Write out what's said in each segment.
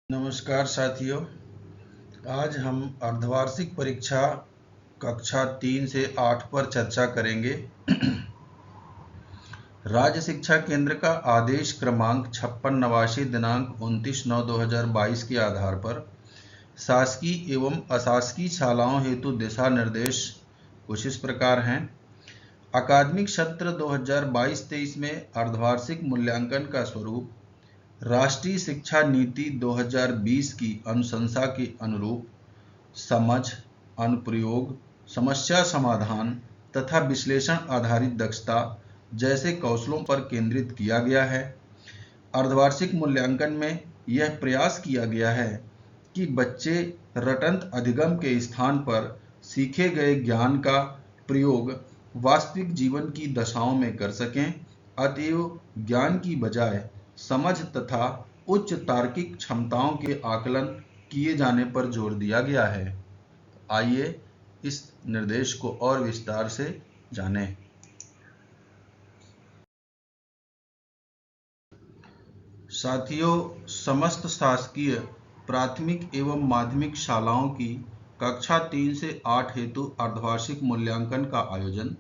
नमस्कार साथियों। आज हम अर्धवार्षिक परीक्षा कक्षा 3 से 8 पर चर्चा करेंगे। राज्य शिक्षा केंद्र का आदेश क्रमांक 5689 दिनांक 29/9/2022 के आधार पर शासकीय एवं अशासकीय शालाओं हेतु दिशा निर्देश कुछ इस प्रकार हैं। अकादमिक सत्र 2022-23 में अर्धवार्षिक मूल्यांकन का स्वरूप राष्ट्रीय शिक्षा नीति 2020 की अनुशंसा के अनुरूप समझ, अनुप्रयोग, समस्या समाधान तथा विश्लेषण आधारित दक्षता जैसे कौशलों पर केंद्रित किया गया है। अर्धवार्षिक मूल्यांकन में यह प्रयास किया गया है कि बच्चे रटंत अधिगम के स्थान पर सीखे गए ज्ञान का प्रयोग वास्तविक जीवन की दशाओं में कर सकें। अतएव ज्ञान की बजाय समझ तथा उच्च तार्किक क्षमताओं के आकलन किए जाने पर जोर दिया गया है। आइए इस निर्देश को और विस्तार से जानें। साथियों, समस्त शासकीय प्राथमिक एवं माध्यमिक शालाओं की कक्षा 3 से 8 हेतु अर्धवार्षिक मूल्यांकन का आयोजन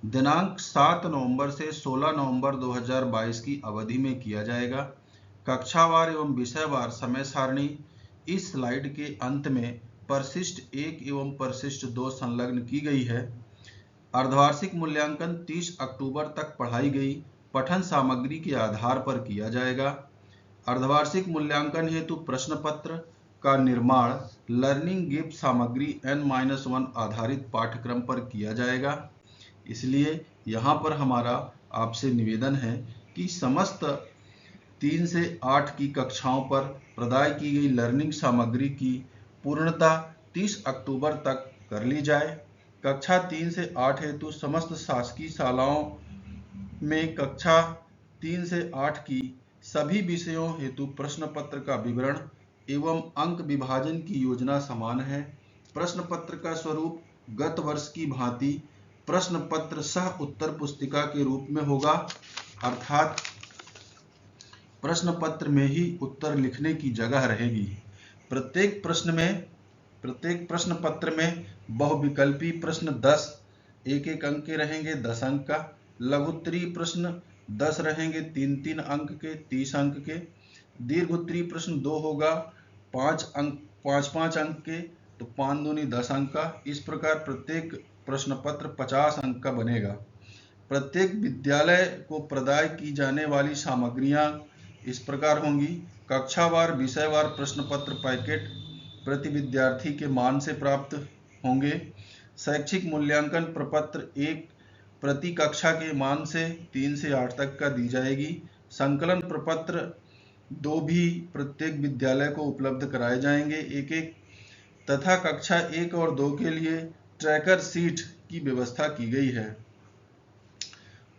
दिनांक 7 नवंबर से 16 नवंबर 2022 की अवधि में किया जाएगा। कक्षावार एवं विषयवार समय सारणी इस स्लाइड के अंत में परिशिष्ट 1 एवं परिशिष्ट 2 संलग्न की गई है। अर्धवार्षिक मूल्यांकन 30 अक्टूबर तक पढ़ाई गई पठन सामग्री के आधार पर किया जाएगा। अर्धवार्षिक मूल्यांकन हेतु प्रश्न पत्र का निर्माण लर्निंग गिफ्ट सामग्री N-1 आधारित पाठ्यक्रम पर किया जाएगा। इसलिए यहाँ पर हमारा आपसे निवेदन है कि समस्त 3 से 8 की कक्षाओं पर प्रदाय की गई लर्निंग सामग्री की पूर्णता 30 अक्टूबर तक कर ली जाए। कक्षा 3 से 8 हेतु समस्त शासकीय शालाओं में कक्षा 3 से 8 की सभी विषयों हेतु प्रश्न पत्र का विवरण एवं अंक विभाजन की योजना समान है। प्रश्न पत्र का स्वरूप गत वर्ष की भांति प्रश्न पत्र सह उत्तर पुस्तिका के रूप में होगा, अर्थात प्रश्न पत्र में ही उत्तर लिखने की जगह रहेगी। प्रत्येक प्रश्न पत्र में बहुविकल्पी प्रश्न 10 एक अंक के रहेंगे, 10 अंक का। लघुत्तरीय प्रश्न 10 रहेंगे, 3 अंक के, 30 अंक के। दीर्घोत्तरीय प्रश्न 2 होगा, 5 अंक के, तो 5 दूनी 10 अंक का। इस प्रकार प्रत्येक प्रश्न पत्र 50 अंक का बनेगा। प्रत्येक विद्यालय को प्रदाय की जाने वाली सामग्रियां इस प्रकार होंगी। कक्षावार विषयवार प्रश्न पत्र पैकेट प्रति विद्यार्थी के मान से प्राप्त होंगे। शैक्षिक मूल्यांकन प्रपत्र 1 प्रति कक्षा के मान से 3 से 8 तक का दी जाएगी। संकलन प्रपत्र 2 भी प्रत्येक विद्यालय को उपलब्ध कराए जाएंगे एक तथा कक्षा 1 और 2 के लिए ट्रैकर सीट की व्यवस्था की गई है।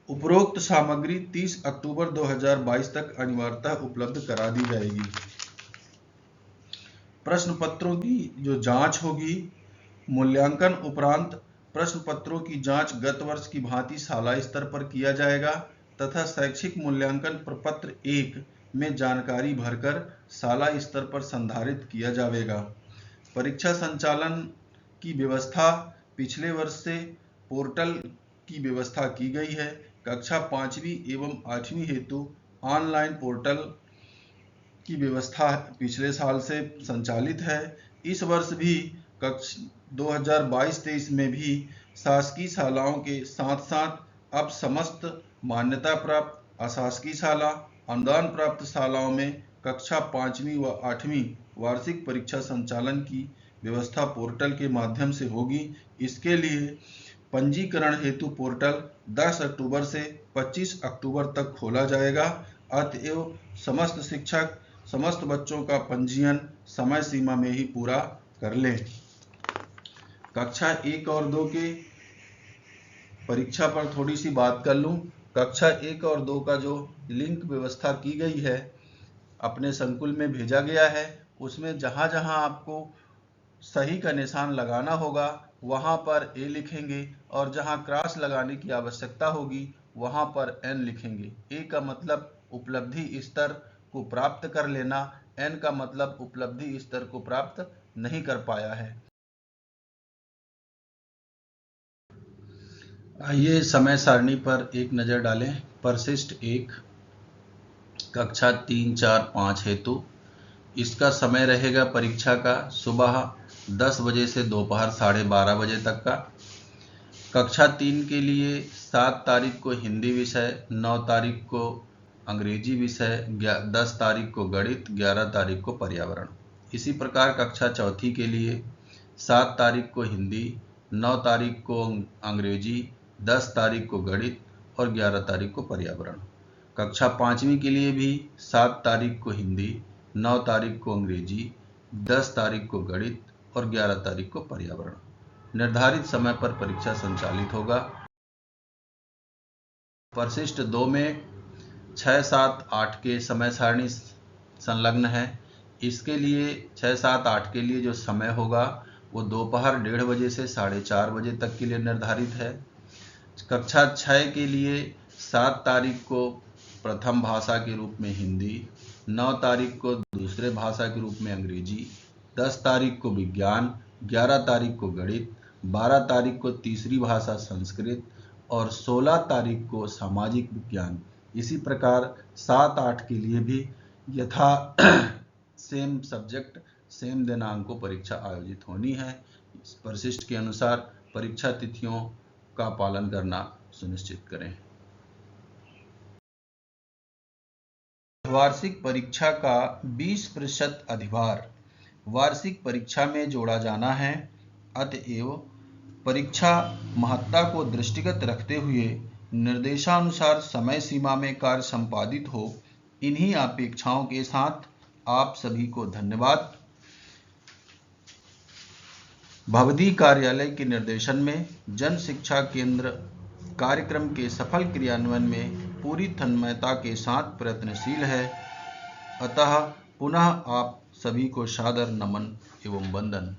उपरोक्त सामग्री 30 अक्टूबर 2022 तक अनिवार्यतः उपलब्ध करा दी जाएगी। प्रश्न पत्रों की जो जांच होगी, मूल्यांकन उपरांत प्रश्न पत्रों की जांच गत वर्ष की भांति शाला स्तर पर किया जाएगा तथा शैक्षिक मूल्यांकन प्रपत्र 1 में जानकारी भरकर शाला स्तर पर संधारित किया जाएगा। परीक्षा संचालन की व्यवस्था पिछले वर्ष से पोर्टल की व्यवस्था की गई है। कक्षा 5वीं एवं 8वीं हेतु ऑनलाइन पोर्टल की व्यवस्था पिछले साल से संचालित है। इस वर्ष भी कक्षा 2022-23 में भी शासकीय शालाओं के साथ साथ अब समस्त मान्यता प्राप्त अशासकीय शाला, अनुदान प्राप्त शालाओं में कक्षा 5वीं व 8वीं वार्षिक परीक्षा संचालन की व्यवस्था पोर्टल के माध्यम से होगी। इसके लिए पंजीकरण हेतु पोर्टल 10 अक्टूबर से 25 अक्टूबर तक खोला जाएगा। अतएव समस्त शिक्षक समस्त बच्चों का पंजीयन समय सीमा में ही पूरा कर लें। कक्षा 1 और 2 के परीक्षा पर थोड़ी सी बात कर लूं। कक्षा 1 और 2 का जो लिंक व्यवस्था की गई है अपने संकुल में भेजा गया है। उसमें जहां जहां आपको सही का निशान लगाना होगा वहां पर ए लिखेंगे और जहां क्रॉस लगाने की आवश्यकता होगी वहां पर एन लिखेंगे। ए का मतलब उपलब्धि स्तर को प्राप्त कर लेना, N का मतलब उपलब्धि स्तर को प्राप्त नहीं कर पाया है। आइए समय सारणी पर एक नज़र डालें। परिशिष्ट 1 कक्षा 3, 4, 5 हेतु इसका समय रहेगा परीक्षा का सुबह 10 बजे से दोपहर 12:30 बजे तक का। कक्षा 3 के लिए 7 तारीख को हिंदी विषय, 9 तारीख को अंग्रेजी विषय, 10 तारीख को गणित, 11 तारीख को पर्यावरण। इसी प्रकार कक्षा चौथी के लिए 7 तारीख को हिंदी, 9 तारीख को अंग्रेजी, 10 तारीख को गणित और 11 तारीख को पर्यावरण। कक्षा 5वीं के लिए भी 7 तारीख को हिंदी, 9 तारीख को अंग्रेजी, 10 तारीख को गणित और 11 तारीख को पर्यावरण। निर्धारित समय पर परीक्षा संचालित होगा। परिशिष्ट 2 में 6, 7, 8 के समय सारणी संलग्न है। इसके लिए 6, 7, 8 के लिए जो समय होगा वो दोपहर 1:30 बजे से 4:30 बजे तक के लिए निर्धारित है। कक्षा 6 के लिए 7 तारीख को प्रथम भाषा के रूप में हिंदी, 9 तारीख को दूसरे भाषा के रूप में अंग्रेजी, 10 तारीख को विज्ञान, 11 तारीख को गणित, 12 तारीख को तीसरी भाषा संस्कृत और 16 तारीख को सामाजिक विज्ञान। इसी प्रकार 7, 8 के लिए भी यथा सेम सब्जेक्ट सेम दिनांक को परीक्षा आयोजित होनी है। इस परिशिष्ट के अनुसार परीक्षा तिथियों का पालन करना सुनिश्चित करें। वार्षिक परीक्षा का 20% अधिभार वार्षिक परीक्षा में जोड़ा जाना है। अतएव परीक्षा महत्ता को दृष्टिगत रखते हुए निर्देशानुसार समय सीमा में कार्य संपादित हो, इन्हीं अपेक्षाओं के साथ आप सभी को धन्यवाद। भवदी कार्यालय के निर्देशन में जन शिक्षा केंद्र कार्यक्रम के सफल क्रियान्वयन में पूरी तन्मयता के साथ प्रयत्नशील है। अतः पुनः आप सभी को सादर नमन एवं वंदन।